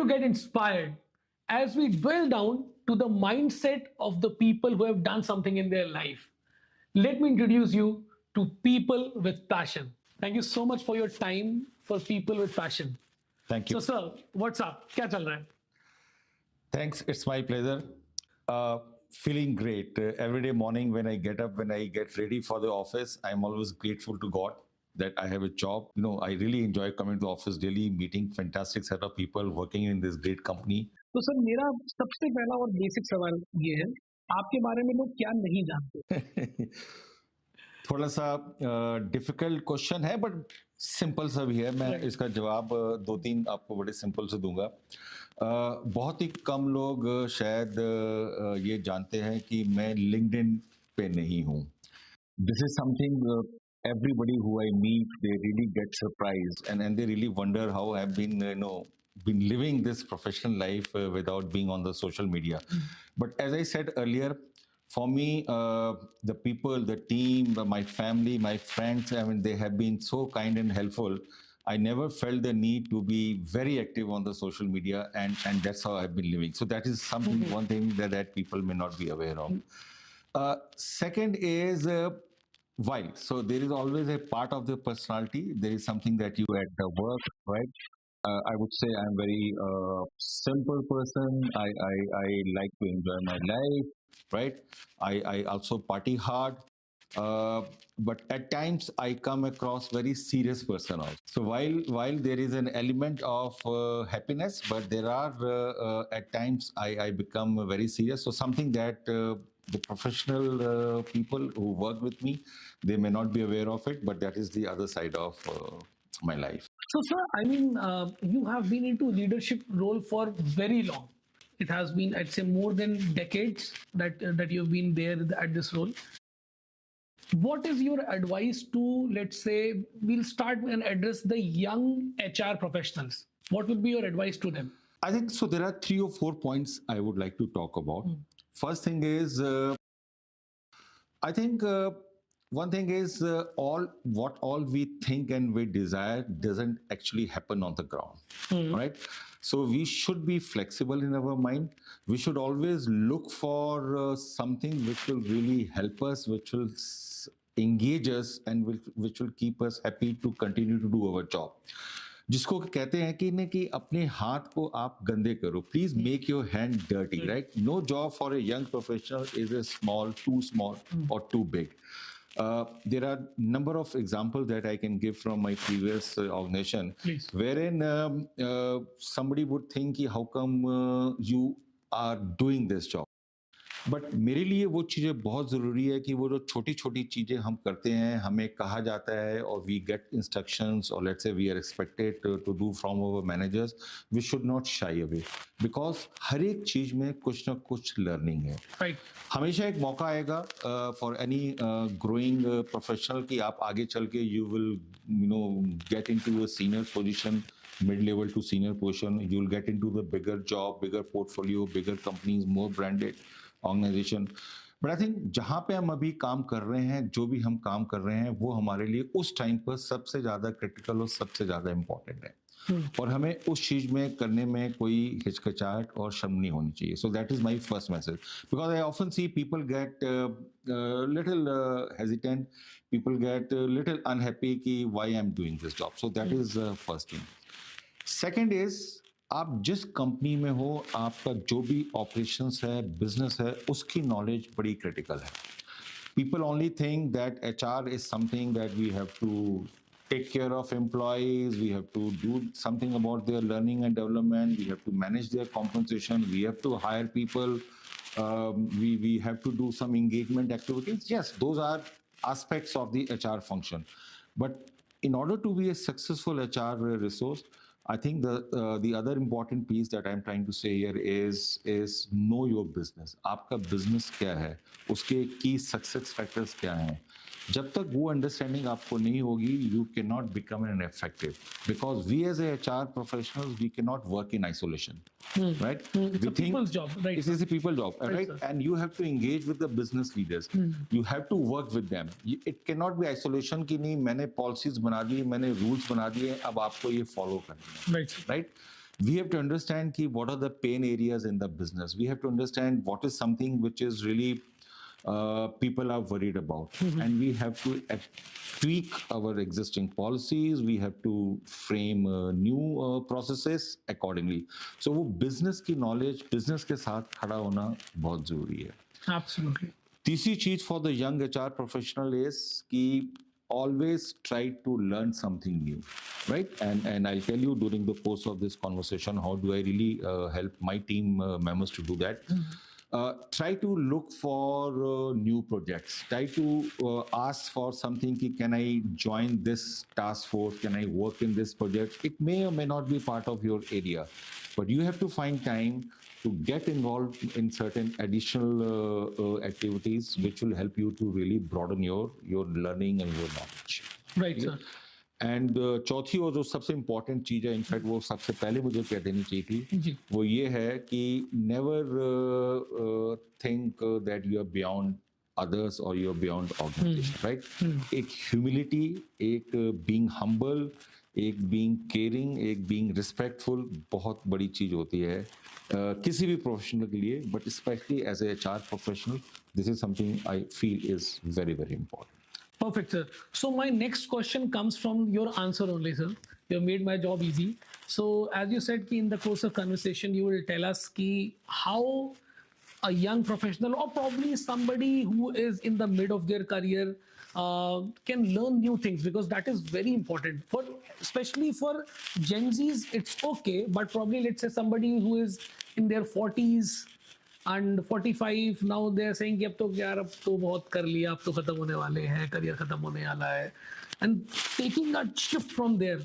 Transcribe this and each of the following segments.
to get inspired as we dwell down to the mindset of the people who have done something in their life. Let me introduce you to people with passion. Thank you so much for your time for people with passion. Thank So, you. sir, what's up? क्या चल रहा है? Thanks. It's my pleasure. Feeling great. Every day morning when I get up, when I get ready for the office, I'm always grateful to God that I have a job. You know, I really enjoy coming to office daily, meeting fantastic set of people, working in this great company. तो sir मेरा सबसे पहला और basic सवाल ये है, आपके बारे में लोग क्या नहीं जानते? थोड़ा सा डिफिकल्ट क्वेश्चन है बट सिंपल सा भी है. मैं Right. इसका जवाब दो तीन आपको बड़े सिंपल से दूंगा. बहुत ही कम लोग शायद ये जानते हैं कि मैं लिंक्डइन पे नहीं हूँ. This is something everybody who I meet, they really get surprised and they really wonder how I've been, been living this professional life without being on the social media. But as I said earlier, for me, the people, the team, my family, my friends, I mean, they have been so kind and helpful. I never felt the need to be very active on the social media, and that's how I've been living. So that is something, one thing that people may not be aware of. Second is why. So there is always a part of the personality. There is something that you at the work, right? I would say I'm very simple person. I like to enjoy my life, right? I also party hard. But at times I come across very serious person also. So while there is an element of happiness, but there are at times I become very serious. So something that the professional people who work with me, they may not be aware of it, but that is the other side of my life. So, sir, I mean, you have been into leadership role for very long. It has been, I'd say, more than decades that you've been there at this role. What is your advice to, let's say, we'll start and address the young HR professionals? What would be your advice to them? I think so. There are 3 or 4 points I would like to talk about. First thing is, I think one thing is all we think and we desire doesn't actually happen on the ground, right? So we should be flexible in our mind. We should always look for something which will really help us, which will engage us, and which will keep us happy to continue to do our job. जिसको कहते हैं कि अपने हाथ को आप गंदे करो. Please make your hand dirty, right? No job for a young professional is a too small or too big. There are number of examples that I can give from my previous organization. Please. Wherein somebody would think how come you are doing this job. But मेरे लिए वो चीज़ें बहुत ज़रूरी है कि वो जो छोटी छोटी चीज़ें हम करते हैं, हमें कहा जाता है और वी गेट इंस्ट्रक्शंस और let's say we are expected to do from our managers, we should not shy away, because हर एक चीज़ में कुछ ना कुछ लर्निंग है. Right. हमेशा एक मौका आएगा फॉर एनी ग्रोइंग प्रोफेशनल कि आप आगे चल के you will get into a senior position, mid-level to senior position. You'll get into the bigger job, bigger portfolio, bigger companies, more branded organization. But I think जहाँ पे हम अभी काम कर रहे हैं, जो भी हम काम कर रहे हैं, वो हमारे लिए उस टाइम पर सबसे ज़्यादा क्रिटिकल और सबसे ज़्यादा इम्पोर्टेंट है. और हमें उस चीज़ में करने में कोई हिचकिचाहट और शर्म नहीं होनी चाहिए. So that is my first message. Because I often see people get little hesitant, people get little unhappy कि why I'm doing this job. So that is first thing. Second is, आप जिस कंपनी में हो, आपका जो भी operations है, business है, उसकी नॉलेज बड़ी क्रिटिकल है. People only think that HR is something that we have to take care of employees, we have to do something about their learning and development, we have to manage their compensation, we have to hire people, we have to do some engagement activities. Yes, those are aspects of the HR function. But in order to be a successful HR resource, I think the other important piece that I'm trying to say here is know your business. आपका business क्या है, उसके key success factors क्या हैं. जब तक वो understanding आपको नहीं होगी, you can not become an effective, because we as a HR professionals, we cannot work in isolation, right? It's a people's job, right? It is a people job, right? sir. And you have to engage with the business leaders. You have to work with them. It cannot be isolation कि नहीं मैंने policies बना दी, मैंने rules बना दिए, अब आपको ये follow करना है, Right. right? we have to understand ki what are the pain areas in the business. We have to understand what is something which is really people are worried about, and we have to tweak our existing policies. We have to frame new processes accordingly. So वो business की knowledge, business के साथ खड़ा होना बहुत जरूरी है. Absolutely. तीसरी चीज for the young HR professional is कि always try to learn something new, right? And I'll tell you during the course of this conversation how do I really help my team members to do that. Try to look for new projects. Try to ask for something ki, can I join this task force, can I work in this project. It may or may not be part of your area, but you have to find time to get involved in certain additional activities which will help you to really broaden your learning and your knowledge. Right, sir. And चौथी और जो सबसे important चीज़ है, in fact वो सबसे पहले मुझे कह देनी चाहिए थी, जी. वो ये है कि never think that you are beyond others or you're beyond organization, right? एक ह्यूमिलिटी, एक बीइंग हम्बल, एक बीइंग केयरिंग, एक बीइंग रिस्पेक्टफुल बहुत बड़ी चीज होती है किसी भी प्रोफेशनल के लिए, but specially as a HR professional this is something I feel is very very important. Perfect, sir. So my next question comes from your answer only, sir. You have made my job easy. So as you said, ki in the course of conversation, you will tell us ki how a young professional or probably somebody who is in the mid of their career can learn new things, because that is very important for, especially for Gen Zs. It's okay, but probably let's say somebody who is in their 40s and 45, now they are saying कि अब तो यार अब तो बहुत कर लिया, अब तो खत्म होने वाले हैं, करियर खत्म होने वाला है, and taking a shift from there.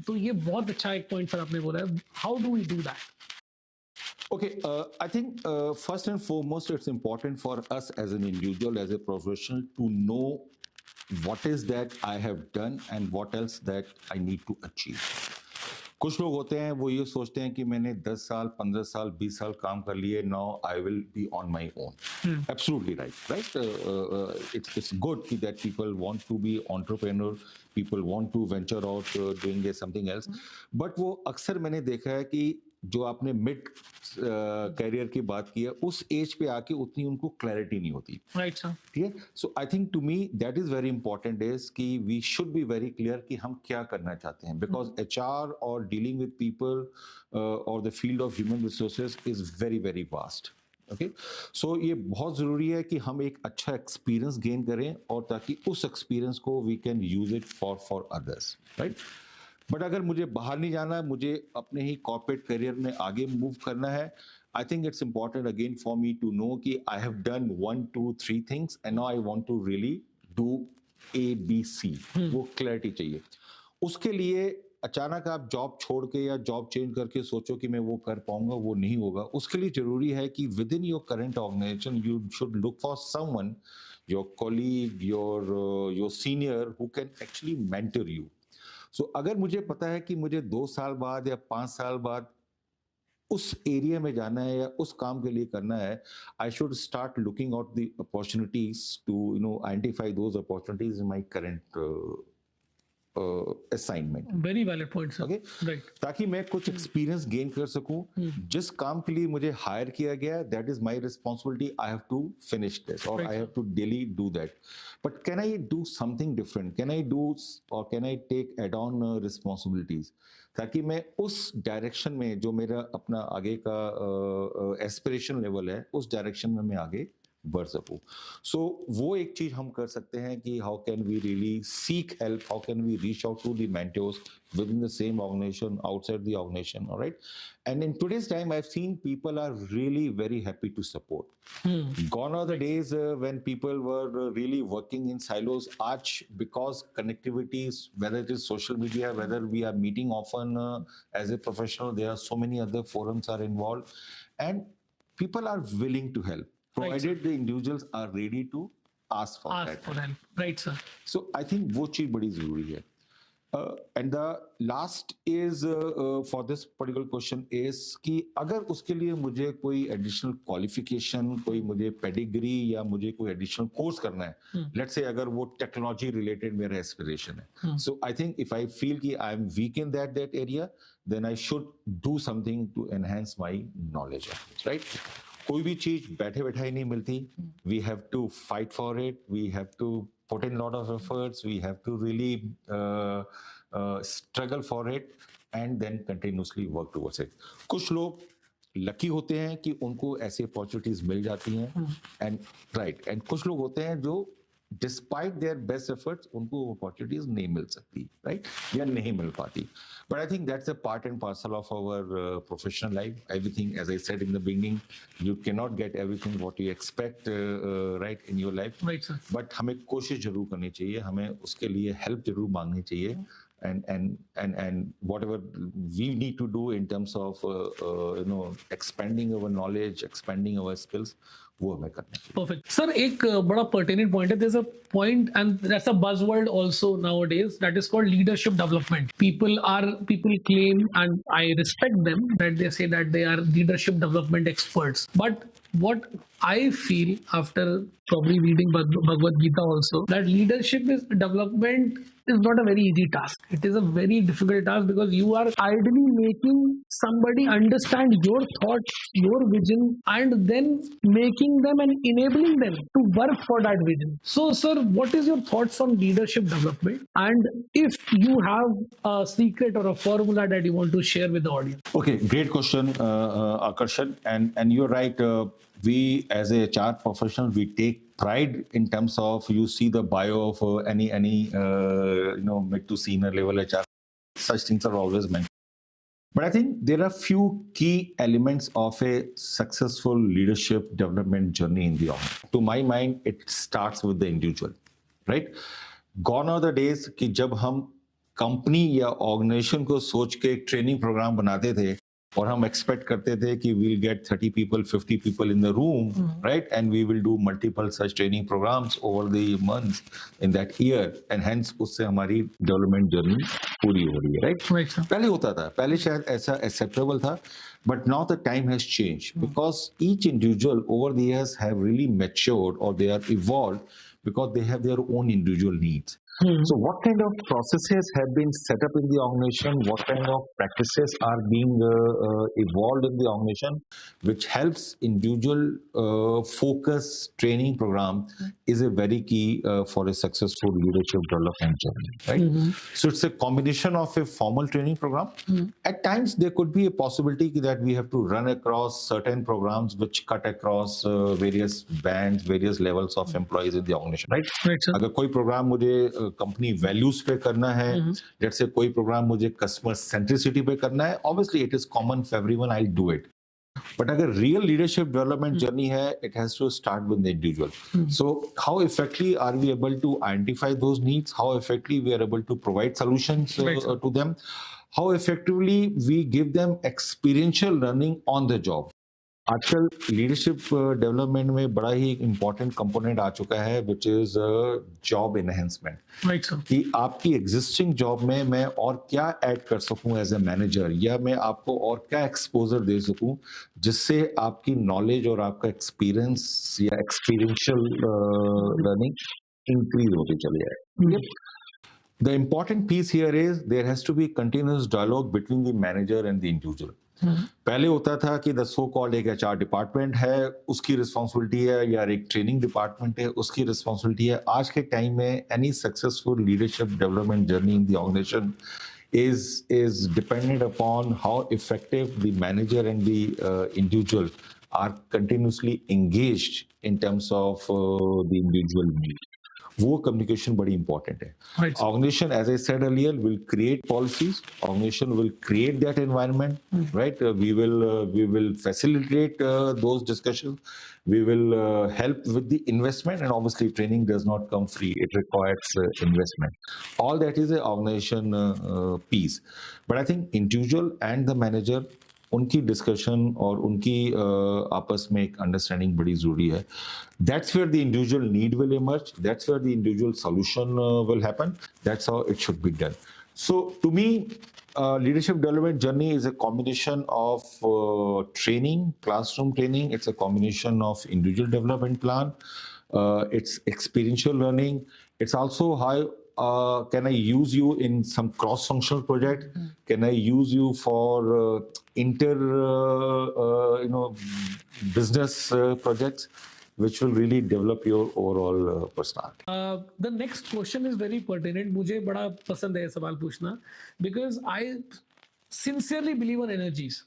तो ये बहुत अच्छा एक पॉइंट सर आपने बोला है. How do we do that? Okay, I think first and foremost, it's important for us as an individual, as a professional, to know what is that I have done and what else that I need to achieve. कुछ लोग होते हैं वो ये सोचते हैं कि मैंने 10 साल 15 साल 20 साल काम कर लिए, now I will be on my own. Absolutely right. It's good that people want to be entrepreneur, people want to venture out doing something else, but वो अक्सर मैंने देखा है कि जो आपने मिड करियर की बात की है, उस एज पे आके उतनी उनको क्लैरिटी नहीं होती. Right sir. ठीक है. So I think to me that is very important is कि we should be very clear कि हम क्या करना चाहते हैं, बिकॉज एचआर और डीलिंग विद पीपल और the field of human resources is very very vast. Okay. So ये बहुत ज़रूरी है कि हम एक अच्छा एक्सपीरियंस गेन करें और ताकि उस एक्सपीरियंस को we can use it for others, right. But अगर मुझे बाहर नहीं जाना है, मुझे अपने ही कॉर्पोरेट करियर में आगे मूव करना है, I think it's important again for me to know कि I have done 1, 2, 3 things and now I want to really do A, B, C. वो क्लैरिटी चाहिए. उसके लिए अचानक आप जॉब छोड़ के या जॉब चेंज करके सोचो कि मैं वो कर पाऊंगा, वो नहीं होगा. उसके लिए जरूरी है कि within your current organisation you should look for someone, your colleague, your senior who can actually mentor you. So अगर मुझे पता है कि मुझे 2 साल बाद या 5 साल बाद उस एरिया में जाना है या उस काम के लिए करना है, I should start looking out the opportunities to identify those opportunities in my current assignment. Very valid point sir. Okay. Right. ताकि मैं कुछ एक्सपीरियंस गेन कर सकूं. जिस काम के लिए मुझे हायर किया गया, that is my responsibility. I have to finish this और I have to daily do that. But can I do something different? Can I do और can I take add on responsibilities, ताकि मैं उस direction में जो मेरा अपना आगे का एस्पिरेशन लेवल है, उस डायरेक्शन में मैं आगे बढ़ सकूं. सो वो एक चीज हम कर सकते हैं कि how can we really seek help, how can we reach out to the mentors within the same organization, outside the organization, all right? And in today's time, I've seen people are really very happy to support. Gone are the days when people were really working in silos. Aaj, because connectivity, whether it is social media, whether we are meeting often as a professional, there are so many other forums are involved, and people are willing to help, provided the individuals are ready to ask for help. Right, sir. So I think वो चीज बड़ी जरूरी है. And the last is for this particular question is कि अगर उसके लिए मुझे कोई additional qualification, कोई मुझे pedigree या मुझे कोई additional course करना है, let's say अगर वो technology related मेरा aspiration है, so I think if I feel कि I am weak in that area, then I should do something to enhance my knowledge of it, right? कोई भी चीज बैठे बैठाई नहीं मिलती. We have to fight for it. We have to put in a lot of efforts. We have to really struggle for it and then continuously work towards it. कुछ लोग lucky होते हैं कि उनको ऐसी अपॉर्चुनिटीज मिल जाती हैं एंड राइट, एंड कुछ लोग होते हैं जो डिस्पाइट देयर बेस्ट एफर्ट्स उनको अपॉर्चुनिटीज नहीं मिल सकती, राइट, या नहीं मिल पाती. But I think that's a part and parcel of our professional life. Everything, as I said in the beginning, you can not get everything what you expect right in your life, but हमें कोशिश जरूर करनी चाहिए, हमें उसके लिए help जरूर मांगनी चाहिए. And whatever we need to do in terms of expanding our knowledge, expanding our skills, वो हमें करना चाहिए. Perfect. Sir, एक बड़ा pertinent point है. There's a point, and that's a buzzword also nowadays, that is called leadership development. People claim, and I respect them, that they say that they are leadership development experts. But what I feel after probably reading Bhagavad Gita also, that leadership development is not a very easy task. It is a very difficult task because you are ideally making somebody understand your thoughts, your vision, and then making them and enabling them to work for that vision. So, sir, what is your thoughts on leadership development? And if you have a secret or a formula that you want to share with the audience? Okay, great question, Akarshan, and you're right. We as a HR professional, we take pride in terms of, you see the bio of any mid to senior level HR, such things are always mentioned. But I think there are few key elements of a successful leadership development journey in the organization. To my mind, it starts with the individual, right? Gone are the days कि जब हम company या organisation को सोच के एक training programme बनाते थे और हम एक्सपेक्ट करते थे कि we'll get 30 people, 50 people in the room, right? And we will do multiple such training programs over the months in that year, and hence उससे हमारी डेवलपमेंट जर्नी पूरी हो रही है, right? पहले होता था, पहले शायद ऐसा acceptable था, but now the time has changed because each individual over the years have really matured, or they are evolved because they have their own individual needs. So what kind of processes have been set up in the organization? What kind of practices are being evolved in the organization, which helps individual focus training program is a very key for a successful leadership development journey, right? So it's a combination of a formal training program. At times there could be a possibility that we have to run across certain programs which cut across various bands, various levels of employees in the organization, right? अगर कोई programme मुझे company values पे करना है, जैसे कोई programme मुझे customer centricity पे करना है, obviously it is common for everyone, I do it. But अगर रियल लीडरशिप डेवलपमेंट जर्नी है, it has to start with the individual. So how effectively are we able to identify those needs, how effectively we are able to provide solutions to them, how effectively we give them experiential learning on the job. आजकल leadership development में बड़ा ही important component आ चुका है, which is job enhancement. कि आपकी existing job में मैं और क्या ऐड कर सकूं एज ए मैनेजर, या मैं आपको और क्या एक्सपोजर दे सकूं जिससे आपकी नॉलेज और आपका एक्सपीरियंस या एक्सपीरियंशियल लर्निंग इंक्रीज होती चली जाए. The important piece here is there has to be continuous dialogue between the manager and the individual. पहले होता था कि द सो कॉल्ड एक HR डिपार्टमेंट है, उसकी रिस्पॉन्सिबिलिटी है, या एक ट्रेनिंग डिपार्टमेंट है, उसकी रिस्पॉन्सिबिलिटी है. आज के टाइम में any successful leadership development journey in the organization is dependent upon how effective the manager and the individual are continuously engaged in terms of the individual need. वो communication बड़ी important है. Organization, as I said earlier, will create policies, organization will create that environment, right? We will facilitate those discussions, we will help with the investment, and obviously training does not come free, it requires investment. All that is a organization piece. But I think individual and the manager, उनकी discussion और उनकी आपस में एक understanding बड़ी जरूरी है. That's where the individual need will emerge, that's where the individual solution will happen, that's how it should be done. So to me, leadership development journey is a combination of training, classroom training, it's a combination of individual development plan, it's experiential learning, it's also how can I use you in some cross-functional project? Can I use you for business projects, which will really develop your overall personality? The next question is very pertinent. मुझे बड़ा पसंद है ये सवाल पूछना because I sincerely believe on energies.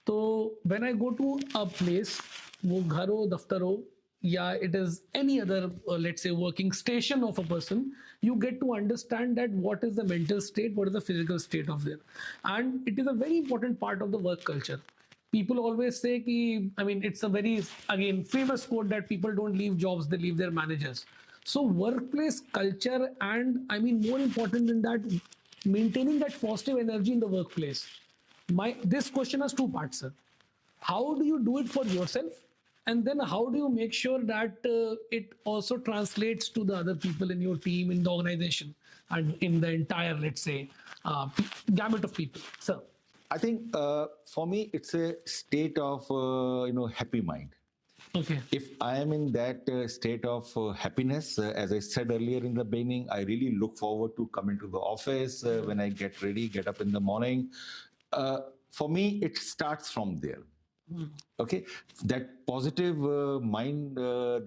तो when I go to a place, वो घर हो, दफ्तर हो, या it is any other, let's say, working station of a person, you get to understand that what is the mental state, what is the physical state of there. And it is a very important part of the work culture. People always say ki, I mean, it's a very, again, famous quote that people don't leave jobs, they leave their managers. So workplace culture, and I mean, more important than that, maintaining that positive energy in the workplace. This question has two parts, sir. How do you do it for yourself? And then how do you make sure that it also translates to the other people in your team, in the organization, and in the entire, let's say, gamut of people? Sir. I think for me, it's a state of happy mind. Okay. If I am in that state of happiness, as I said earlier in the beginning, I really look forward to coming to the office when I get ready, get up in the morning. For me, it starts from there. Okay, that positive mind,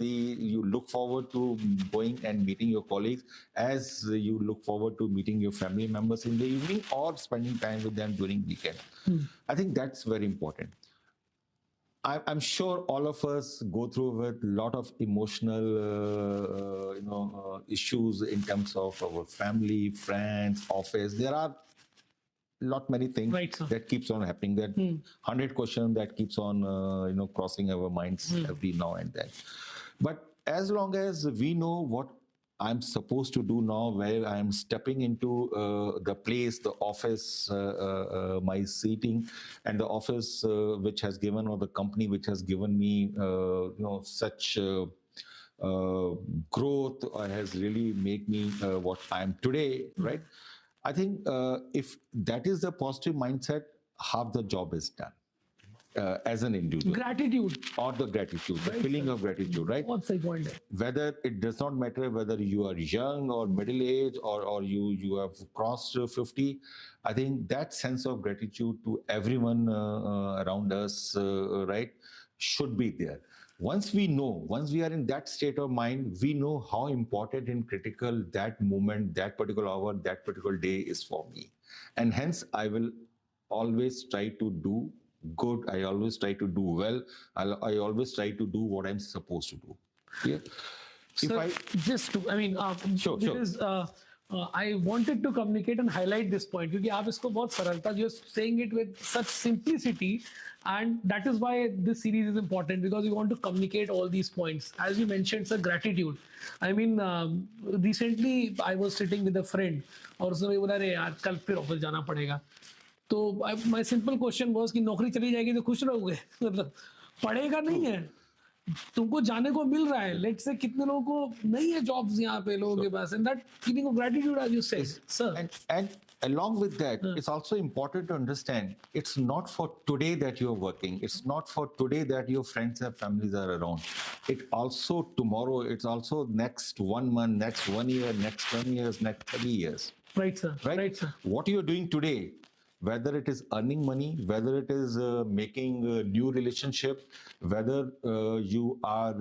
you look forward to going and meeting your colleagues, as you look forward to meeting your family members in the evening or spending time with them during weekend. I think that's very important. I'm sure all of us go through with a lot of emotional, issues in terms of our family, friends, office. There are many things Right, sir. that keeps on happening. That 100 questions that keeps on, crossing our minds every now and then. But as long as we know what I'm supposed to do now, where I'm stepping into the place, the office, my seating, and the office which has given, or the company which has given me, such growth, or has really made me what I am today, right? I think if that is the positive mindset, half the job is done. As an individual. Gratitude. Or the gratitude, the feeling of gratitude, right? What's the point? Whether it does not matter whether you are young or middle age, or you have crossed 50, I think that sense of gratitude to everyone around us, right, should be there. Once we are in that state of mind, we know how important and critical that moment, that particular hour, that particular day is for me. And hence, I will always try to do good. I always try to do well. I always try to do what I'm supposed to do. Yeah. Sir, Sure. because I wanted to communicate and highlight this point because आप इसको बहुत सरलता, you're saying it with such simplicity, and that is why this series is important, because we want to communicate all these points. As you mentioned, sir, gratitude. I mean, recently I was sitting with a friend और उसने बोला अरे यार कल फिर office जाना पड़ेगा. तो माय सिंपल क्वेश्चन वाज कि नौकरी चली जाएगी तो खुश रहोगे? मतलब पड़ेगा नहीं है, तुमको जाने को मिल रहा है. लेट्स से कितने लोगों को नहीं है जॉब्स यहाँ पे लोगों के पास, and that feeling of gratitude as you said sir. And along with that, it's also important to understand it's not for today that you're working. It's not for today that your friends and families are around. It also tomorrow. It's also next 1 month, next 1 year, next 10 years, next 30 years. Right, sir. Right, sir. What you're doing today, whether it is earning money, whether it is making a new relationship, whether you are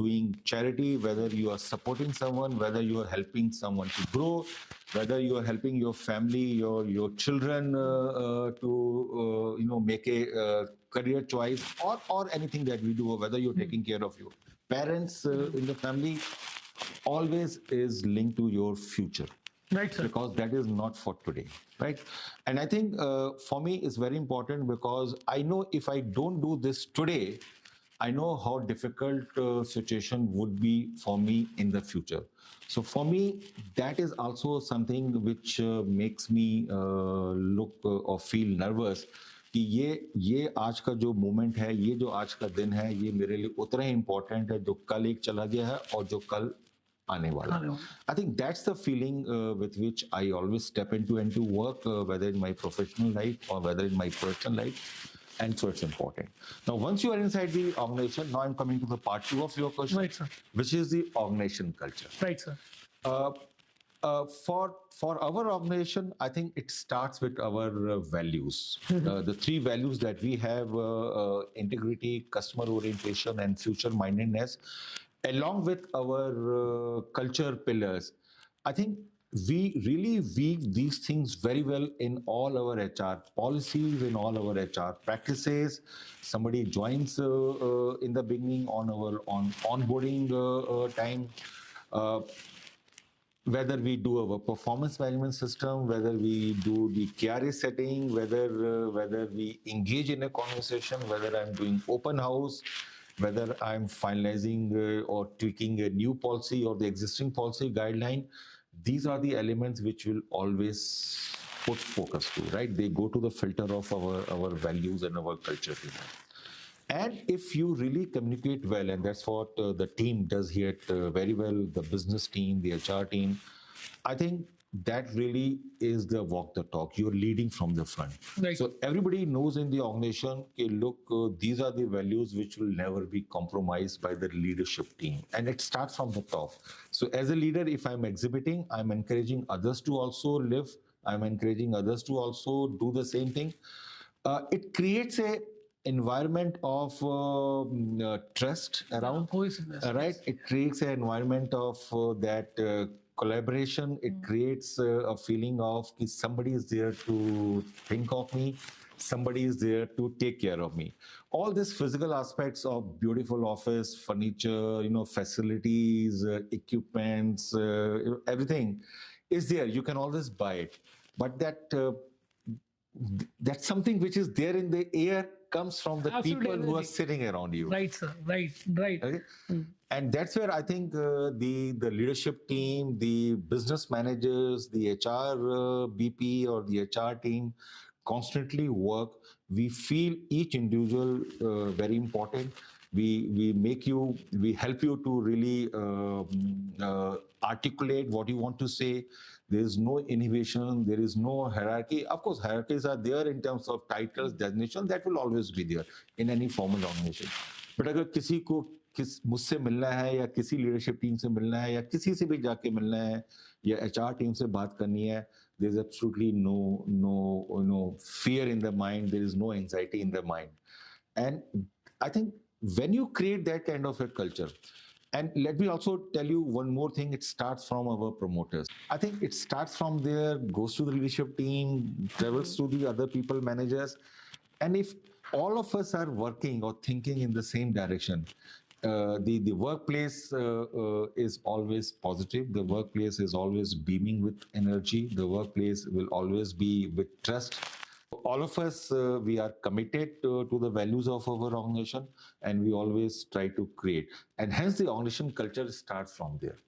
doing charity, whether you are supporting someone, whether you are helping someone to grow, whether you are helping your family, your children to make a career choice, or anything that we do, or whether you're taking care of your parents in the family, always is linked to your future. Right, sir. Because that is not for today, right? And I think for me it's very important, because I know if I don't do this today, I know how difficult situation would be for me in the future. So for me, that is also something which makes me look or feel nervous कि ये आज का जो moment है, ये जो आज का दिन है, ये मेरे लिए उतना ही इम्पोर्टेंट है जो कल एक चला गया है और जो कल आने वाला. I think that's the feeling with which I always step into work, whether in my professional life or whether in my personal life. And so it's important. Now, once you are inside the organization, now I'm coming to the part 2 of your question, Right, sir. which is the organization culture. Right, sir. For our organization, I think it starts with our values. The three values that we have: integrity, customer orientation, and future mindedness, along with our culture pillars. I think we really weave these things very well in all our HR policies, in all our HR practices. Somebody joins in the beginning on our onboarding time. Uh, Whether we do our performance management system, whether we do the KRA setting, whether we engage in a conversation, whether I'm doing open house, whether I'm finalizing or tweaking a new policy or the existing policy guideline, these are the elements which will always put focus to, right? They go to the filter of our values and our culture. And if you really communicate well, and that's what the team does here very well, the business team, the HR team, I think that really is the walk the talk. You're leading from the front. Right. So everybody knows in the organization, okay, look, these are the values which will never be compromised by the leadership team. And it starts from the top. So as a leader, if I'm exhibiting, I'm encouraging others to also live. I'm encouraging others to also do the same thing. It creates a environment of trust around, cohesiveness. right? It creates an environment of that collaboration. It creates a feeling of somebody is there to think of me, somebody is there to take care of me. All these physical aspects of beautiful office furniture, facilities, equipments, everything is there. You can always buy it, but that's something which is there in the air, comes from the Absolutely, people who are energy. sitting around you. Right, sir. Right. Okay? And that's where I think the leadership team, the business managers, the HR BP or the HR team constantly work. We feel each individual very important. We help you to really articulate what you want to say. There is no inhibition, there is no hierarchy. Of course, hierarchies are there in terms of titles, designation, that will always be there in any formal organization. But अगर किसी को मुझसे मिलना है या किसी leadership team से मिलना है या किसी से भी जाके मिलना है या HR टीम से बात करनी है, there is absolutely no fear in the mind, there is no anxiety in the mind. And I think when you create that kind of a culture, and let me also tell you one more thing, it starts from our promoters. I think it starts from there, goes to the leadership team, travels to the other people managers. And if all of us are working or thinking in the same direction, the workplace is always positive. The workplace is always beaming with energy. The workplace will always be with trust. All of us, we are committed to the values of our organization, and we always try to create. And hence the organization culture starts from there.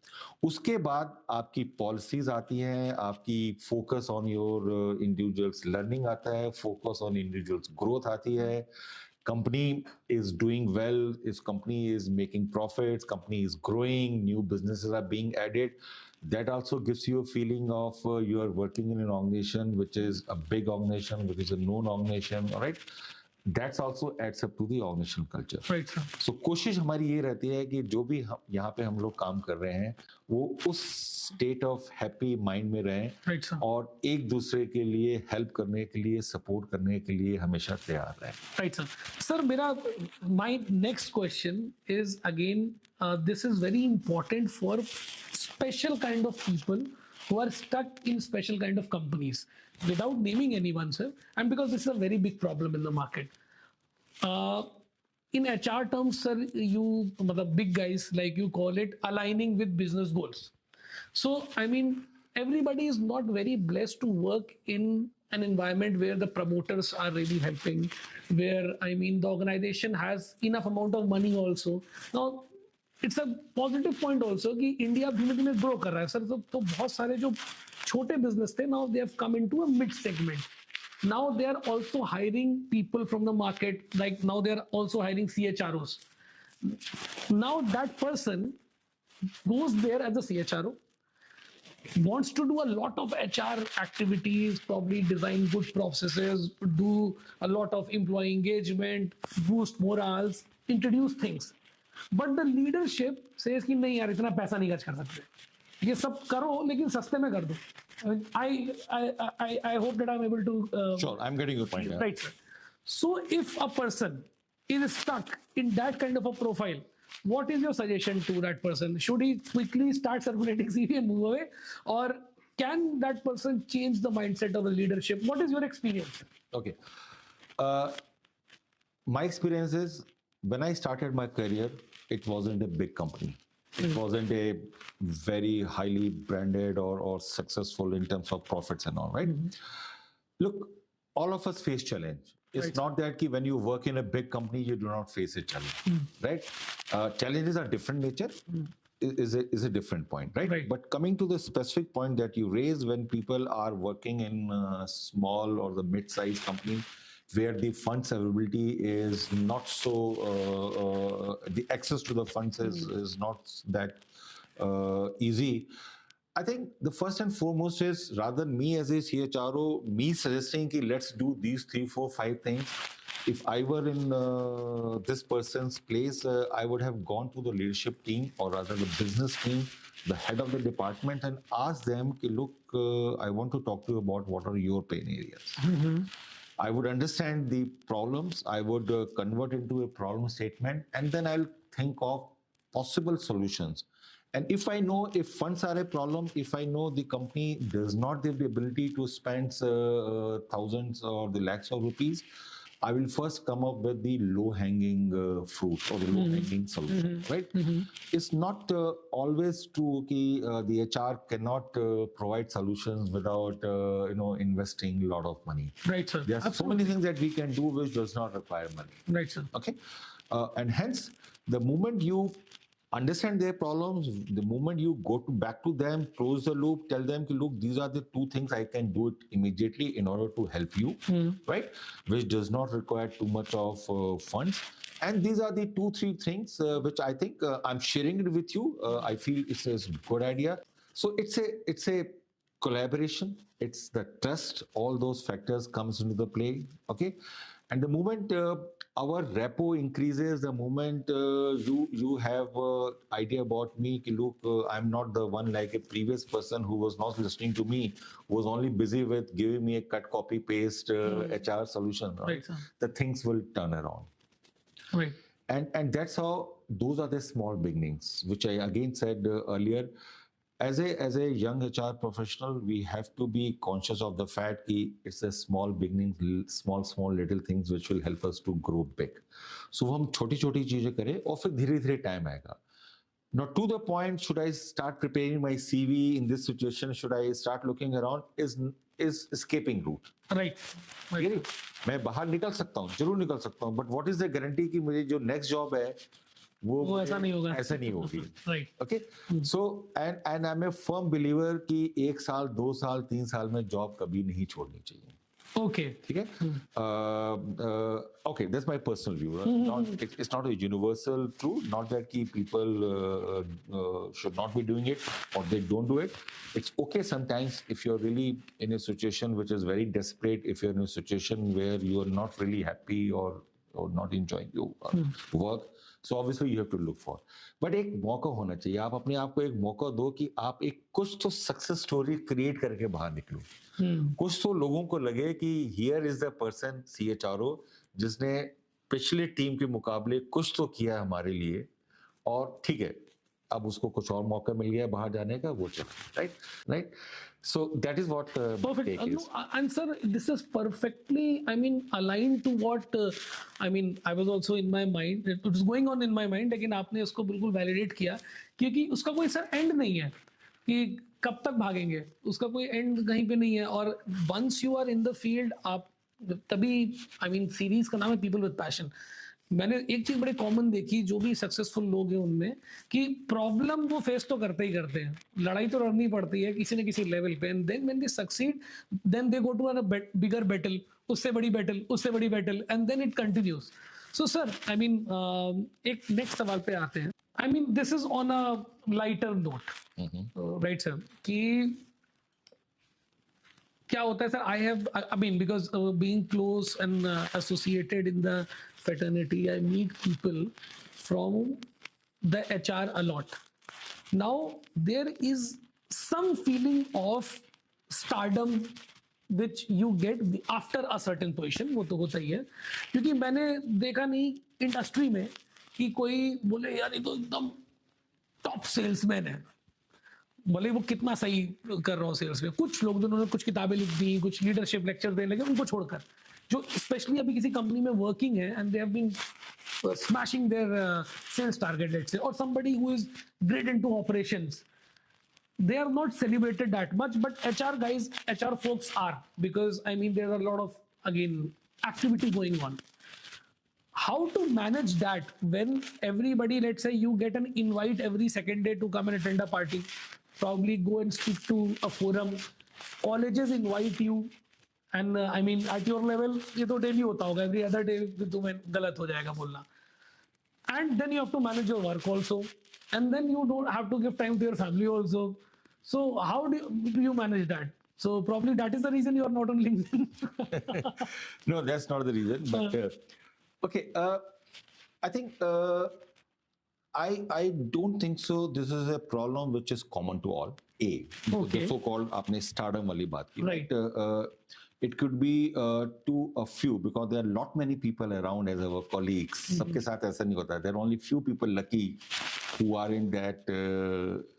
उसके बाद आपकी policies आती हैं, आपकी focus on your individuals learning आता है, focus on individuals growth आती है. Company is doing well, its company is making profits, company is growing, new businesses are being added. That also gives you a feeling of you are working in an organization which is a big organization, which is a known organization, all right? That's also adds up to the organizational culture. Right, sir. So कोशिश हमारी ये रहती है कि जो भी यहाँ पे हम लोग काम कर रहे हैं वो उस स्टेट ऑफ हैप्पी माइंड में रहें, Right, sir. और एक दूसरे के लिए हेल्प करने के लिए, सपोर्ट करने के लिए हमेशा तैयार रहें. Right, sir. Sir, my next question is again, this is very important for special kind of people who are stuck in special kind of companies, without naming anyone, sir, and because this is a very big problem in the market. In HR terms, sir, the big guys, like you call it, aligning with business goals. So, I mean, everybody is not very blessed to work in an environment where the promoters are really helping, where, I mean, the organization has enough amount of money also. Now, it's a positive point also कि India धीमे धीमे grow कर रहा है sir. तो बहुत सारे जो छोटे बिजनेस थे, now they have come into a mid segment. Now they are also hiring people from the market, like now they are also hiring CHROs. Now that person goes there as a CHRO, wants to do a lot of HR activities, probably design good processes, do a lot of employee engagement, boost morals, introduce things. But the leadership says कि नहीं यार, इतना पैसा नहीं खर्च कर सकते. ये सब करो लेकिन सस्ते में कर दो. I hope that I'm able to Sure, I'm getting your point. Yeah. right, sir. So if a person is stuck in that kind of a profile, what is your suggestion to that person? Should he quickly start circulating CV and move away, or can that person change the mindset of the leadership? What is your experience? Okay. My experience is when I started my career, it wasn't a big company. It wasn't a very highly branded or successful in terms of profits and all, right? Look, all of us face challenge. It's Right. not that when you work in a big company, you do not face a challenge, right? Challenges are different nature. Is a different point, right? Right. But coming to the specific point that you raised, when people are working in small or the mid-sized company, where the funds availability is not so, the access to the funds is not that easy. I think the first and foremost is rather than me as a CHRO, me suggesting ki let's do these 3, 4, 5 things. If I were in this person's place, I would have gone to the leadership team or rather the business team, the head of the department, and asked them, ki, look, I want to talk to you about what are your pain areas. I would understand the problems. I would convert into a problem statement, and then I'll think of possible solutions. And if I know if funds are a problem, if I know the company does not have the ability to spend thousands or the lakhs of rupees, I will first come up with the low-hanging fruit or the low-hanging solution, right? It's not always true that the HR cannot provide solutions without investing a lot of money. Right, sir. There are so many things that we can do which does not require money. Right, sir. Okay, and hence the moment you understand their problems, the moment you go back to them, close the loop, tell them, look, these are the 2 things I can do it immediately in order to help you, right? Which does not require too much of funds. And these are the 2, 3 things which I think I'm sharing it with you. I feel it's a good idea. So it's a collaboration. It's the trust. All those factors comes into the play. Okay. And the moment our repo increases, the moment you have idea about me, ki, look, I'm not the one like a previous person who was not listening to me, who was only busy with giving me a cut, copy, paste HR solution. Right, sir. The things will turn around. Right. And that's how those are the small beginnings, which I again said earlier. As a young HR professional, we have to be conscious of the fact that it's a small beginnings, small little things which will help us to grow big. So हम छोटी-छोटी चीजें करें और फिर धीरे-धीरे time आएगा. Now, to the point, should I start preparing my CV in this situation? Should I start looking around? Is escaping route. Right. ठीक है नहीं? मैं बाहर निकल सकता हूँ, जरूर निकल सकता हूँ, but what is the guarantee कि मुझे जो next job है वो ऐसा नहीं होगा. ऐसा नहीं होगी. Right. Okay, so and I'm a firm believer कि 1 साल, 2 साल, 3 साल में जॉब कभी नहीं छोड़नी चाहिए. Okay. ठीक है. Okay, that's my personal view. It's not a universal truth. Not that people should not be doing it or they don't do it. It's okay sometimes if you're really in a situation which is very desperate. If you're in a situation where you are not really happy or not enjoying your work. So obviously you have to look for. But एक मौका होना चाहिए. आप अपने आप को एक मौका दो कि आप एक कुछ तो सक्सेस स्टोरी क्रिएट करके बाहर निकलो. कुछ तो लोगों को लगे कि here is the person CHRO जिसने पिछले टीम के मुकाबले कुछ तो किया हमारे लिए और ठीक है अब उसको कुछ और मौका मिल गया बाहर जाने का वो चल right. So that is what Perfect. take is. No, and sir, this is perfectly, I mean, aligned to what, I mean, I was also in my mind, it was going on in my mind, लेकिन आपने उसको बिल्कुल validate किया क्योंकि उसका कोई sir end नहीं है कि कब तक भागेंगे, उसका कोई end कहीं पे नहीं है और once you are in the field, आप तभी, I mean, series का नाम है People with Passion. मैंने एक चीज बड़ी कॉमन देखी जो भी सक्सेसफुल लोग हैं उनमें कि प्रॉब्लम वो फेस तो करते ही करते हैं, लड़ाई तो लड़नी पड़ती है किसी न किसी लेवल पे, and then when they succeed then they go to a bigger battle, उससे बड़ी बैटल, उससे बड़ी battle, and then it continues. So sir I mean एक नेक्स्ट सवाल पे आते हैं. I mean this is on a lighter note, right sir, कि क्या होता है sir, I have, I mean because being close and associated in the fraternity, I meet people from the HR a lot. Now there is some feeling of stardom which you get after a certain position, वो तो होता ही है, क्योंकि मैंने देखा नहीं industry में कि कोई बोले यार ये तो एकदम टॉप सेल्समैन है, भले वो कितना सही कर रहा हो सेल्स में। कुछ लोग जिन्होंने कुछ किताबें लिख दी, कुछ लीडरशिप लेक्चर देने लगे, उनको छोड़कर जो स्पेशली अभी किसी कंपनी में वर्किंग है and they have been smashing their sales target, let's say, or somebody who is great into operations, they are not celebrated that much, but HR guys, HR folks are, because I mean there are a lot of, again, activity going on. How to manage that when everybody, let's say you get an invite every second day to come and attend a party, probably go and speak to a forum, colleges invite you, and I mean at your level ये तो daily होता होगा, every other day तुम्हें गलत हो जाएगा बोलना, and then you have to manage your work also, and then you don't have to give time to your family also. So how do you manage that? So probably that is the reason you are not on LinkedIn. No, that's not the reason. But okay, I think I don't think so. This is a problem which is common to all. Okay. The so-called आपने stardom वाली बात की. Right. It could be to a few, because there are lot many people around as our colleagues. सबके साथ ऐसा नहीं होता. There are only few people lucky who are in that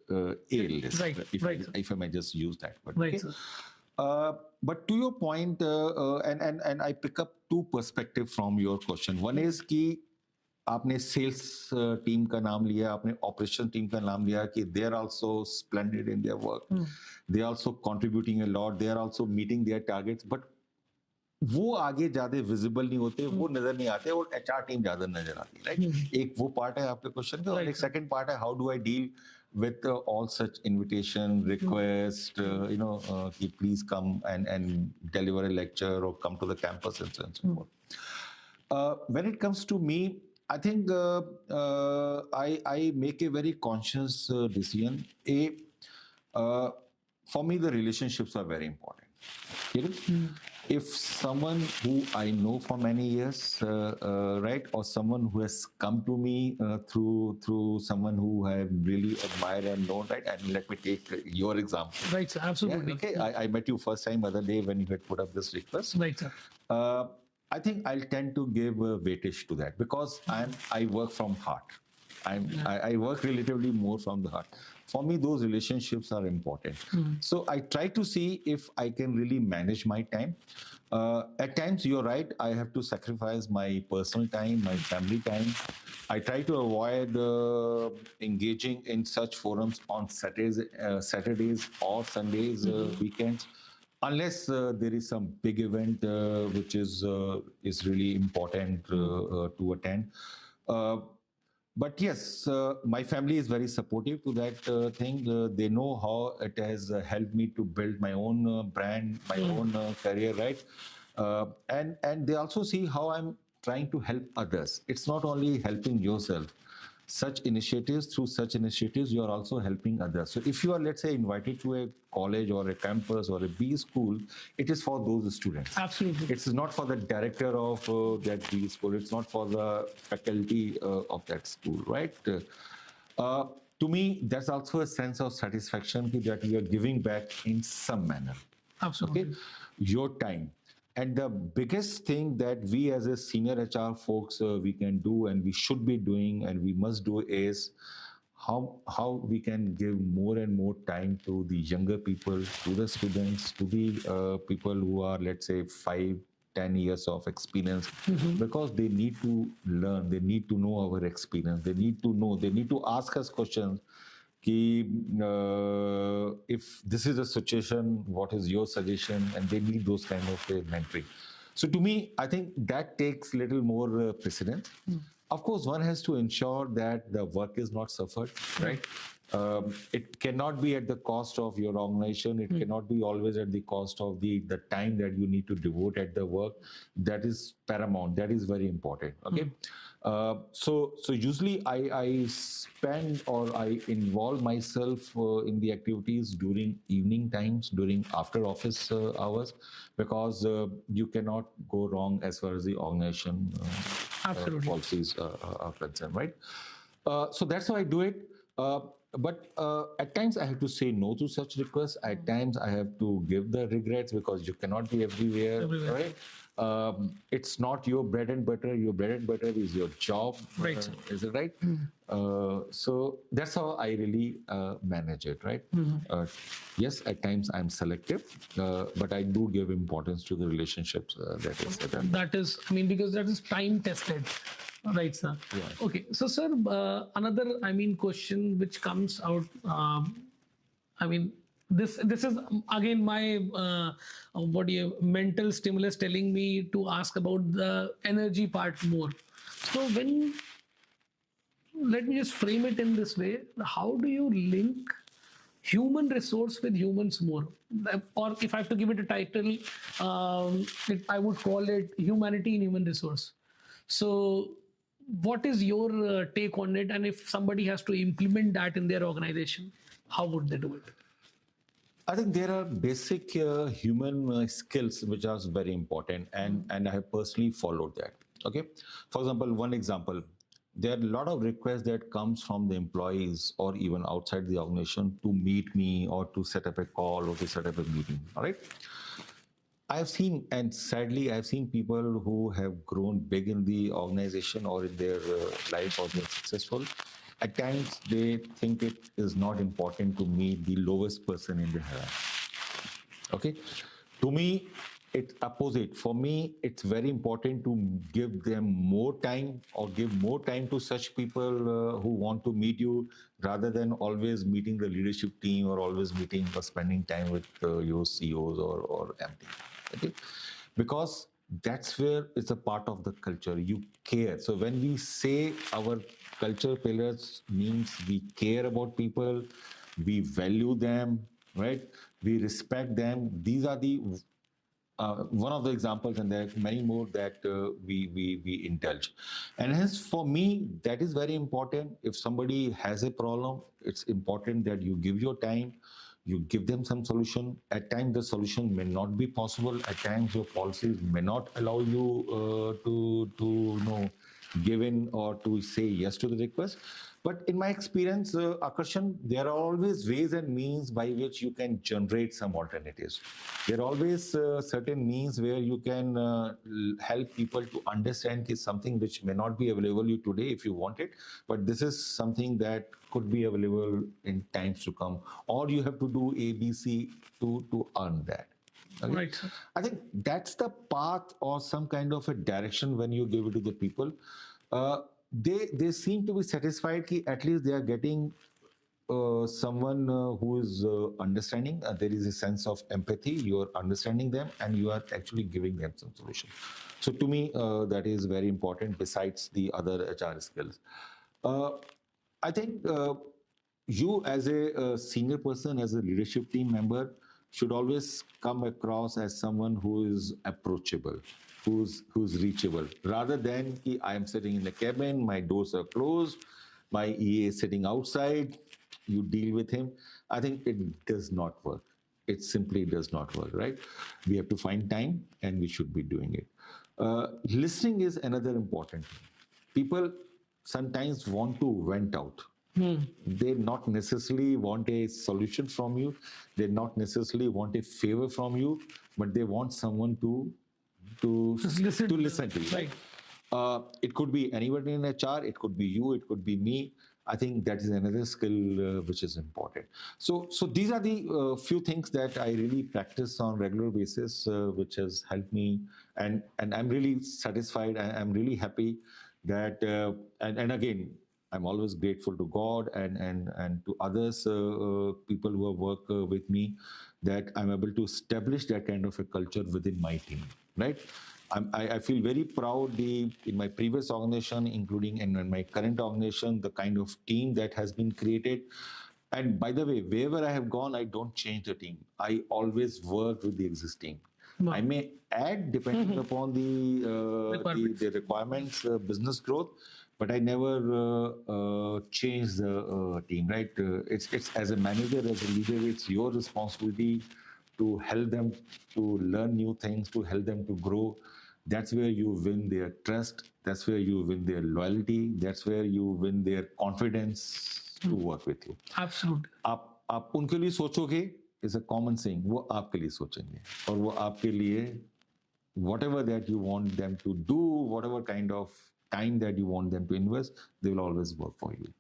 A list. Right, right, sir. If I may just use that word. Right, Okay? sir. But to your point, and I pick up two perspectives from your question. One is कि आपने sales team का नाम लिया, आपने operation team का नाम लिया कि they are also splendid in their work, they are also contributing a lot, they are also meeting their targets, but वो आगे ज्यादा विजिबल नहीं होते, वो नजर नहीं आते, और एचआर टीम ज्यादा नजर आती है, राइट? एक वो पार्ट है आपके क्वेश्चन का, और एक सेकंड पार्ट है, how do I deal with all such invitation request, कि please come and deliver a lecture or come to the campus and so on and so forth. When it comes to me, I think I make a very conscious decision. For me, the relationships are very important. You know? If someone who I know for many years, right, or someone who has come to me through someone who I really admire and know, right, and let me take your example. Right, sir. Absolutely. Yeah, okay, I met you first time other day when you had put up this request. Right, sir. I think I'll tend to give weightage to that, because I work from heart. I work relatively more from the heart. For me, those relationships are important. So I try to see if I can really manage my time. At times, you're right, I have to sacrifice my personal time, my family time. I try to avoid engaging in such forums on Saturdays or Sundays, weekends, unless there is some big event which is really important to attend. But yes, my family is very supportive to that thing. They know how it has helped me to build my own brand, my own career, right? And they also see how I'm trying to help others. It's not only helping yourself. Through such initiatives, you are also helping others. So if you are, let's say, invited to a college or a campus or a B school, it is for those students. Absolutely. It's not for the director of that B school. It's not for the faculty of that school, right? To me, that's also a sense of satisfaction that you are giving back in some manner. Absolutely. Okay? Your time. And the biggest thing that we as a senior HR folks we can do, and we should be doing, and we must do, is how we can give more and more time to the younger people, to the students, to the people who are, let's say, 5-10 years of experience, because they need to learn, they need to know our experience, they need to ask us questions. If this is the situation, what is your suggestion? And they need those kind of mentoring. So to me, I think that takes little more precedence. Of course, one has to ensure that the work is not suffered, right? It cannot be at the cost of your organization. It cannot be always at the cost of the time that you need to devote at the work. That is paramount. That is very important. Okay. So usually I spend, or I involve myself in the activities during evening times, during after office hours, because you cannot go wrong as far as the organization Absolutely. policies are concerned, right? So that's how I do it. at times I have to say no to such requests. At times I have to give the regrets because you cannot be everywhere, Everywhere. right? It's not your bread and butter. Your bread and butter is your job. Right, sir. Is it right? So that's how I really manage it, right? Yes, at times I'm selective, but I do give importance to the relationships that is set up. That is, I mean, because that is time tested. Right, sir. Yeah. Okay. So, sir, another, I mean, question which comes out, I mean, this is again my what do you mental stimulus telling me to ask about the energy part more. So when, let me just frame it in this way: how do you link human resource with humans more? Or if I have to give it a title, I would call it humanity in human resource. So what is your take on it? And if somebody has to implement that in their organization, how would they do it? I think there are basic human skills which are very important, and I have personally followed that. Okay, for example, one example, there are a lot of requests that comes from the employees or even outside the organization to meet me or to set up a call or to set up a meeting. All right. I've seen, and sadly, I've seen people who have grown big in the organization or in their life or they're successful. At times, they think it is not important to meet the lowest person in the hierarchy. Okay, to me, it's opposite. For me, it's very important to give them more time or give more time to such people who want to meet you rather than always meeting the leadership team or always meeting or spending time with your CEOs or MD. Okay, because that's where it's a part of the culture. You care. So when we say our culture pillars means we care about people, we value them, right? We respect them. These are the one of the examples, and there are many more that we indulge. And hence, for me, that is very important. If somebody has a problem, it's important that you give your time, you give them some solution. At times, the solution may not be possible. At times, your policies may not allow you to give in or to say yes to the request. But in my experience, Akarshan, there are always ways and means by which you can generate some alternatives. There are always certain means where you can help people to understand something which may not be available to you today if you want it, but this is something that could be available in times to come, or you have to do ABC to earn that. Okay? Right, sir. I think that's the path or some kind of a direction when you give it to the people. They seem to be satisfied that at least they are getting someone who is understanding. There is a sense of empathy. You are understanding them and you are actually giving them some solution. So to me, that is very important besides the other HR skills. I think you as a senior person, as a leadership team member, should always come across as someone who is approachable, who's reachable, rather than ki, I am sitting in the cabin, my doors are closed, my EA is sitting outside, you deal with him. I think it does not work. It simply does not work, right? We have to find time and we should be doing it. Listening is another important thing. People sometimes want to vent out. They not necessarily want a solution from you. They not necessarily want a favor from you, but they want someone to Listen to you. Right. It could be anybody in HR. It could be you. It could be me. I think that is another skill which is important. So these are the few things that I really practice on regular basis, which has helped me, and I'm really satisfied. I'm really happy that, and again, I'm always grateful to God and to others, people who have worked with me, that I'm able to establish that kind of a culture within my team, right? I feel very proud in my previous organization, including in my current organization, the kind of team that has been created. And by the way, wherever I have gone, I don't change the team. I always work with the existing. Wow. I may add depending upon the requirements, business growth, but I never change the team, right? It's as a manager, as a leader, it's your responsibility to help them to learn new things, to help them to grow. That's where you win their trust. That's where you win their loyalty. That's where you win their confidence. to work with you. Absolutely. आप उनके लिए सोचोगे is a common saying, वो आपके लिए सोचेंगे और वो आपके लिए whatever that you want them to do, whatever kind of time that you want them to invest, they will always work for you.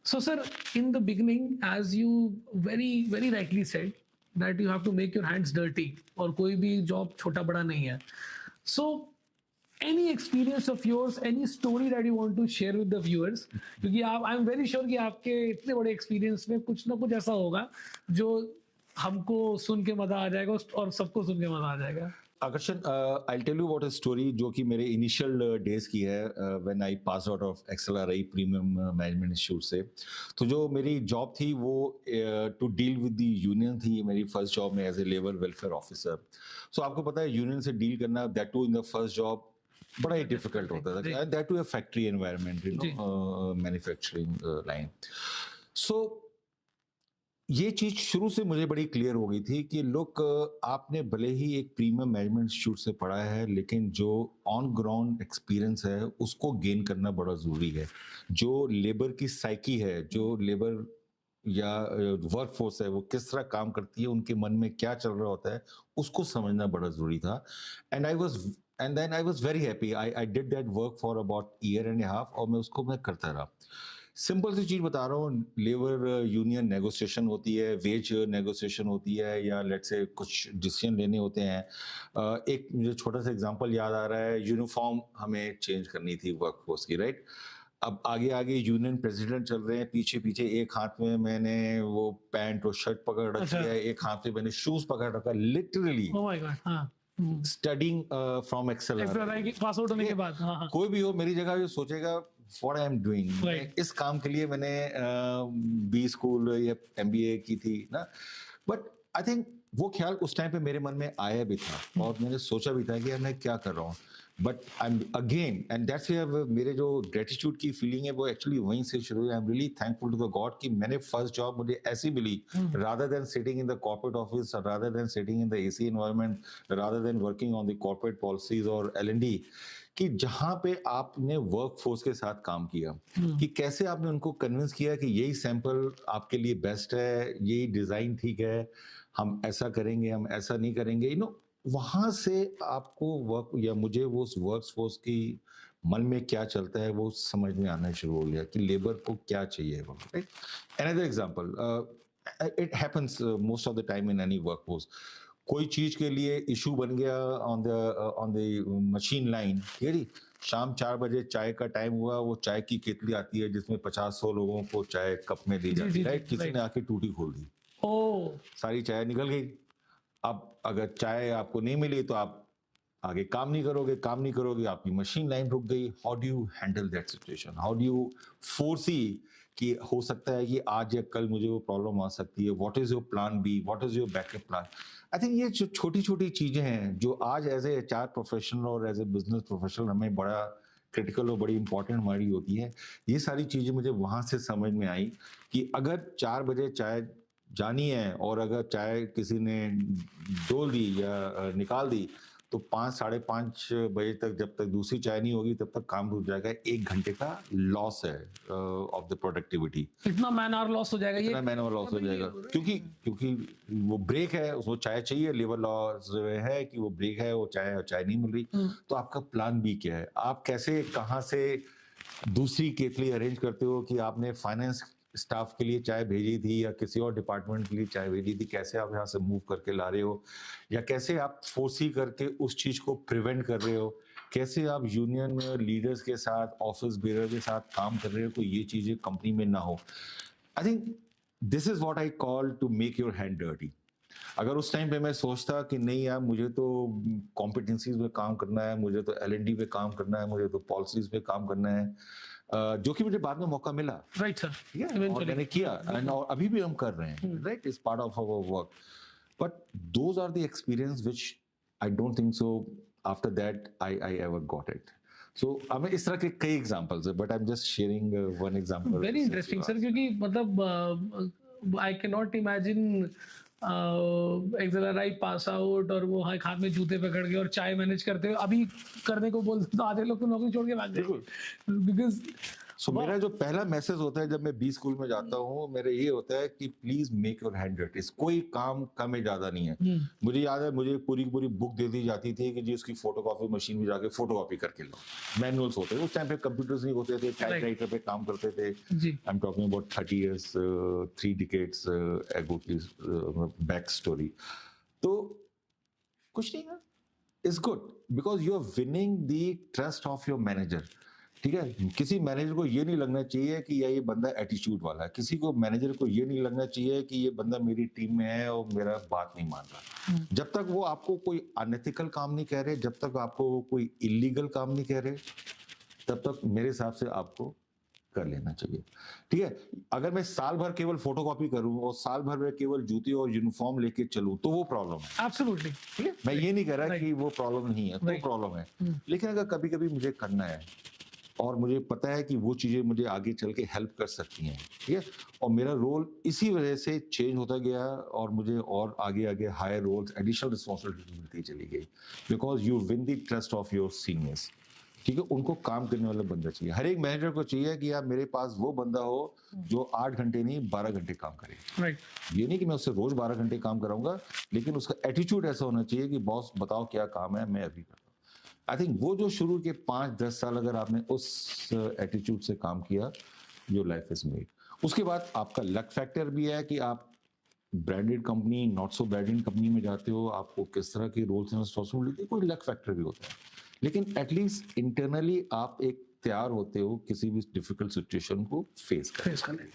So, sir, in the beginning, as you very, very rightly said, that you have to make your hands dirty, और कोई भी job छोटा बड़ा नहीं है. So, any experience of yours, any story that you want to share with the viewers? क्योंकि आप, I'm very sure कि आपके इतने बड़े experience में कुछ ना कुछ ऐसा होगा जो हमको सुन के मजा आ जाएगा और सबको सुन के मजा आ जाएगा. Akarshan, I'll tell you what a story जो कि मेरे initial days की है when I passed out of XLRI Premium Management Institute से. तो जो मेरी job थी वो to deal with the union थी, मेरी first job में as a labor welfare officer. So आपको पता है union से deal करना, that too in the first job, बड़ा ही difficult होता था. And that too a factory environment, you know, manufacturing line. So ये चीज शुरू से मुझे बड़ी क्लियर हो गई थी कि लोग आपने भले ही एक प्रीमियम मैनेजमेंट इंस्टीट्यूट से पढ़ा है लेकिन जो ऑन ग्राउंड एक्सपीरियंस है उसको गेन करना बड़ा जरूरी है. जो लेबर की साइकी है, जो लेबर या वर्क फोर्स है, वो किस तरह काम करती है, उनके मन में क्या चल रहा होता है, उसको समझना बड़ा जरूरी था. And then I was very happy. I did that work for about year and half और मैं करता रहा. सिंपल सी चीज बता रहा हूँ, लेबर यूनियन नेगोशिएशन होती है, वेज नेगोशिएशन होती है, या लेट्स से कुछ डिसीजन लेने होते हैं. एक मुझे छोटा सा एग्जांपल याद आ रहा है, यूनिफॉर्म हमें चेंज करनी थी वर्कफोर्स की, राइट. अब आगे आगे यूनियन प्रेसिडेंट चल रहे हैं, पीछे पीछे एक हाथ में मैंने वो पैंट और शर्ट पकड़ रखी है, एक हाथ में मैंने शूज पकड़ रखा, literally studying from accelerator pass out होने के बाद. कोई भी हो मेरी जगह ये सोचेगा what I am doing. इस काम के लिए मैंने बी स्कूल या MBA की थी ना. बट आई थिंक वो ख्याल उस टाइम पे मेरे मन में आया भी था और मैंने सोचा भी था कि मैं क्या कर रहा हूँ. But I M again and that's मेरे जो ग्रेटिट्यूड की फीलिंग है वो एक्चुअली वहीं से शुरू हुई. I am really thankful to the god कि मैंने फर्स्ट जॉब मुझे ऐसी मिली, rather than sitting in the corporate office, rather than sitting in the AC environment, rather than working on the corporate policies और L&D, कि जहां पे आपने वर्कफोर्स के साथ काम किया, कि कैसे आपने उनको कन्विंस किया कि यही सैंपल आपके लिए बेस्ट है, यही डिजाइन ठीक है, हम ऐसा करेंगे, हम ऐसा नहीं करेंगे. यू नो, वहां से आपको वर्क या मुझे वो वर्कफोर्स की मन में क्या चलता है वो समझ में आना शुरू हो गया कि लेबर को क्या चाहिए. Right. Another example, it happens most of the time in any workforce. कोई चीज के लिए इशू बन गया ऑन द मशीन लाइन, ठीक है जी. शाम 4 बजे चाय का टाइम हुआ, वो चाय की केतली आती है जिसमें 50-100 लोगों को चाय कप में दी जाती है, राइट. किसी ने आके टूटी खोल दी, सारी चाय निकल गई. अब अगर चाय आपको नहीं मिली तो आप आगे काम नहीं करोगे, आपकी मशीन लाइन रुक गई. How do you handle that situation? How do you foresee कि हो सकता है कि आज या कल मुझे वो प्रॉब्लम आ सकती है? What is your plan B? What is your backup plan? I think ये जो छोटी छोटी चीजें हैं जो आज एज ए HR प्रोफेशनल और एज ए बिजनेस प्रोफेशनल हमें बड़ा क्रिटिकल और बड़ी इंपॉर्टेंट हमारी होती है. ये सारी चीजें मुझे वहां से समझ में आई कि अगर 4 बजे चाय जानी है और अगर चाय किसी ने डोल दी या निकाल दी तो 5-5:30 बजे तक जब तक दूसरी चाय नहीं होगी तब तक काम रुक जाएगा. 1 घंटे का लॉस है ऑफ द प्रोडक्टिविटी. इतना मैन आवर लॉस हो जाएगा, इतना मैन आवर लॉस हो जाएगा क्योंकि वो ब्रेक है, उसको चाय चाहिए. लेबर लॉस है कि वो ब्रेक है, वो चाय नहीं मिल रही. तो आपका प्लान बी क्या है? आप कैसे कहाँ से दूसरी केतली अरेंज करते हो कि आपने फाइनेंस स्टाफ के लिए चाय भेजी थी या किसी और डिपार्टमेंट के लिए चाय भेजी थी, कैसे आप यहाँ से मूव करके ला रहे हो, या कैसे आप फोर्सी करके उस चीज को प्रिवेंट कर रहे हो, कैसे आप यूनियन लीडर्स के साथ, ऑफिस बेरर के साथ काम कर रहे हो तो ये चीजें कंपनी में ना हो. I think this is what I call to make your hand dirty. अगर उस टाइम पे मैं सोचता कि नहीं यार मुझे तो कॉम्पिटेंसीज में काम करना है, मुझे तो L&D पे काम करना है, मुझे तो पॉलिसीज पे काम करना है, जो कि मुझे बाद में मौका मिला, राइट सर, और मैंने किया एंड और अभी भी हम कर रहे हैं, right. Is part of our work. But those are the experience which I don't think so after that I ever got it. So हमें इस तरह के कई एग्जांपल्स है, but I am just sharing one example. Very interesting sir, क्योंकि मतलब I can not imagine XLRI pass out और वो हाथ में जूते पकड़ के और चाय मैनेज करते हुए अभी करने को बोलते तो आधे लोग तो नौकरी छोड़ के भाग जाएंगे. बिकॉज सो मेरा जो पहला मैसेज होता है जब मैं बी स्कूल में जाता हूँ, मेरा ये होता है कि please make your hand dirty. कोई काम कम है ज्यादा नहीं है। मुझे याद है, मुझे पूरी पूरी बुक दे दी जाती थी कि जी उसकी फोटोकॉपी मशीन में जाके फोटोकॉपी करके लो। मैनुअल्स होते थे उस टाइम पे, कंप्यूटर्स नहीं होते थे, टाइपराइटर पे काम करते थे। I am talking about 30 years 3 decades ago की बैक स्टोरी। तो कुछ नहीं है, is good because you are winning the trust of your manager. ठीक है, किसी मैनेजर को ये नहीं लगना चाहिए कि ये बंदा एटीट्यूड वाला है, किसी को मैनेजर को ये नहीं लगना चाहिए कि ये बंदा मेरी टीम में है और मेरा बात नहीं मान रहा। जब तक वो आपको कोई अनएथिकल काम नहीं कह रहे, जब तक आपको वो कोई इलीगल काम नहीं कह रहे, तब तक मेरे हिसाब से आपको कर लेना चाहिए। ठीक है, अगर मैं साल भर केवल फोटोकॉपी करूं और साल भर में केवल जूती और यूनिफॉर्म लेके चलूं तो वो प्रॉब्लम है। एब्सोल्युटली, ठीक है, मैं ये नहीं कह रहा कि वो प्रॉब्लम नहीं है, तो प्रॉब्लम है। लेकिन अगर कभी कभी मुझे करना है और मुझे पता है कि वो चीजें मुझे आगे चल के हेल्प कर सकती हैं, ठीक है, और मेरा रोल इसी वजह से चेंज होता गया और मुझे और आगे आगे हायर रोल्स, एडिशनल रिस्पॉन्सिबिलिटी मिलती चली गई, because you win the trust of your seniors. ठीक है, उनको काम करने वाला बंदा चाहिए। हर एक मैनेजर को चाहिए कि यार मेरे पास वो बंदा हो जो 8 घंटे नहीं 12 घंटे काम करे। राइट, ये नहीं कि मैं उससे रोज 12 घंटे काम कराऊंगा, लेकिन उसका एटीट्यूड ऐसा होना चाहिए कि बॉस बताओ क्या काम है, मैं अभी करता हूँ। आई थिंक वो जो शुरू के 5-10 साल अगर आपने उस एटीट्यूड से काम किया, योर लाइफ इज मेड। उसके बाद आपका लक फैक्टर भी है कि आप branded company, not so branded company में जाते हो, आपको किस तरह की रोल्स एंड रिस्पॉन्सिबिलिटी, कोई लक फैक्टर भी होता है, लेकिन एटलीस्ट इंटरनली आप एक तैयार होते हो किसी भी डिफिकल्ट सिचुएशन को फेस करने।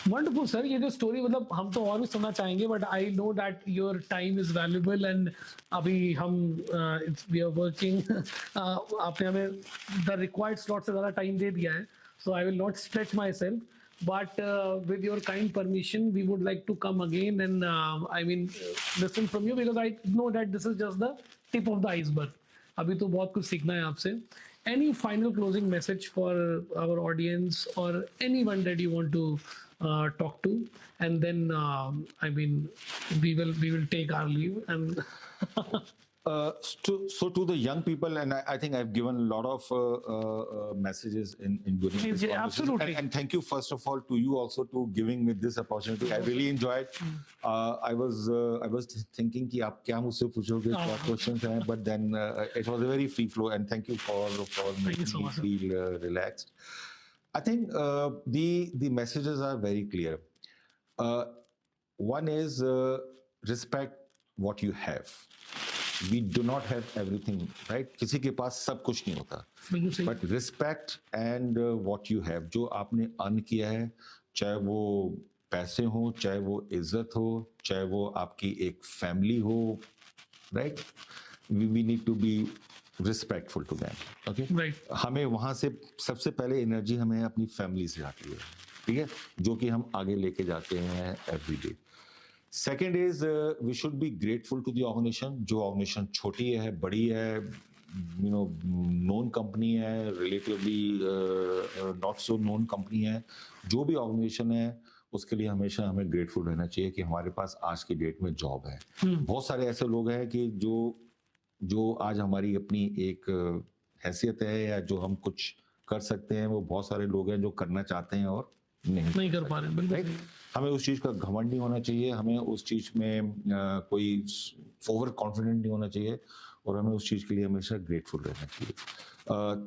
वंडरफुल सर, ये जो स्टोरी, मतलब हम तो और भी सुनना चाहेंगे, but I know that your time is valuable and अभी हम वी आर वर्किंग, आपने हमें द रिक्वायर्ड स्लॉट से ज़्यादा टाइम दे दिया है, so I will not stretch myself, but with your kind permission we would like to come again and listen from you, because I know that this is just the tip of the iceberg. अभी तो बहुत कुछ सीखना है आपसे. Any final closing message for our audience or anyone that you want to talk to, and then we will take our leave and So to the young people, and I think I've given a lot of messages in during this conversation. Absolutely. And thank you first of all to you also to giving me this opportunity. I really enjoyed. I was thinking कि आप क्या मुझसे पूछोगे, क्या questions हैं, but then it was a very free flow, and thank you for making me feel relaxed. I think the messages are very clear. One is respect what you have. We do not have everything, right? किसी के पास सब कुछ नहीं होता, but respect and what you have, जो आपने earn किया है, चाहे वो पैसे हो, चाहे वो इज्जत हो, चाहे वो आपकी एक फैमिली हो, right? We need to be respectful to them, okay? Right. हमें वहाँ से सबसे पहले एनर्जी हमें अपनी फैमिली से आती है, ठीक है, जो कि हम आगे लेके जाते हैं every day. Second is we should be grateful to the organization. जो organization छोटी है, बड़ी है, known company है, relatively not so known company है, जो भी organization है, उसके लिए हमेशा हमें grateful रहना चाहिए कि हमारे पास आज की डेट में जॉब है। बहुत सारे ऐसे लोग हैं कि जो आज हमारी अपनी एक हैसियत है या जो हम कुछ कर सकते हैं, वो बहुत सारे लोग हैं जो करना चाहते हैं और नहीं कर पा रहे। बिल्कुल, हमें उस चीज़ का घमंड नहीं होना चाहिए, हमें उस चीज़ में कोई ओवर कॉन्फिडेंट नहीं होना चाहिए, और हमें उस चीज़ के लिए हमेशा ग्रेटफुल रहना चाहिए।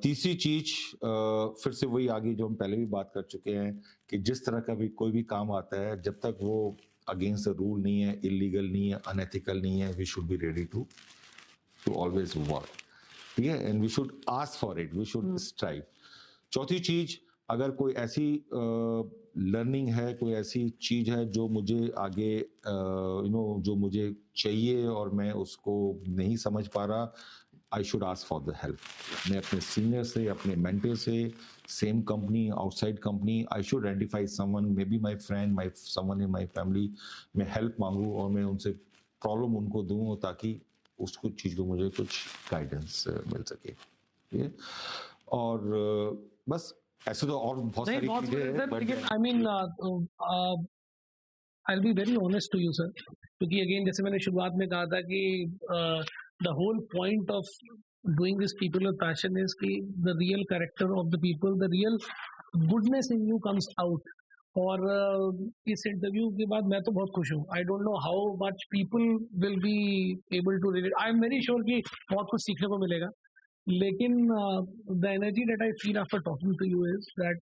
तीसरी चीज़, फिर से वही आगे जो हम पहले भी बात कर चुके हैं कि जिस तरह का भी कोई भी काम आता है, जब तक वो अगेंस्ट द रूल नहीं है, इलीगल नहीं है, अनएथिकल नहीं है, we should be ready to always work, ठीक है, and we should ask for it, we should strive. चौथी चीज़, अगर कोई ऐसी लर्निंग है, कोई ऐसी चीज़ है जो मुझे आगे जो मुझे चाहिए और मैं उसको नहीं समझ पा रहा, I should ask for the help. मैं अपने सीनियर से, अपने मेंटर से, same company, outside company, I should identify someone, may be my friend, someone in my family, मैं हेल्प मांगूँ और मैं उनसे प्रॉब्लम उनको दूँ ताकि उसको चीज़ को मुझे कुछ गाइडेंस मिल सके, ठीक है। और बस ऐसे तो और बहुत सारी चीजें हैं, लेकिन I mean I will be very honest to you sir, क्योंकि अगेन जैसे मैंने शुरुआत में कहा था कि the whole point of doing this people with passion is that the real character of the people, the real goodness in you comes out. और इस इंटरव्यू के बाद मैं तो बहुत खुश हूँ. I don't know how much people will be able to relate. I am very sure कि बहुत कुछ सीखने को मिलेगा. लेकिन the energy that I feel after talking to you is that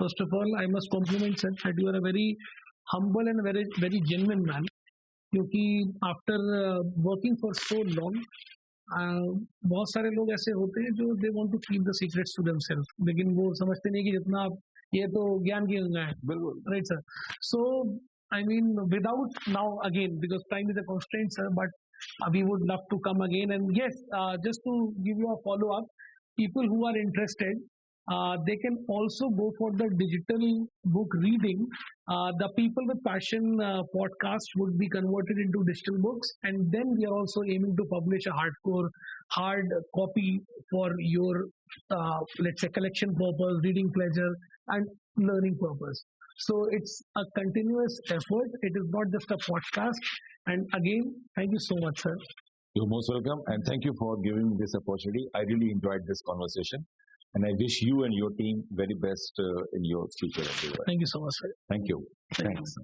first of all I must compliment sir that you are a very humble and very very genuine man. क्योंकि after working for so long बहुत सारे लोग ऐसे होते हैं जो they want to keep the secrets to themself, लेकिन वो समझते नहीं कि जितना आप ये तो ज्ञान की गंगा है. बिल्कुल. Right sir. So I mean without now again because time is a constraint sir, but we would love to come again. And yes, just to give you a follow up, people who are interested, they can also go for the digital book reading. The People with Passion podcast would be converted into digital books, and then we are also aiming to publish a hard copy for your let's say collection purpose, reading pleasure and learning purpose. So it's a continuous effort. It is not just a podcast. And again, thank you so much, sir. You're most welcome, and thank you for giving me this opportunity. I really enjoyed this conversation, and I wish you and your team very best in your future. Thank you so much, sir. Thank you. Thanks.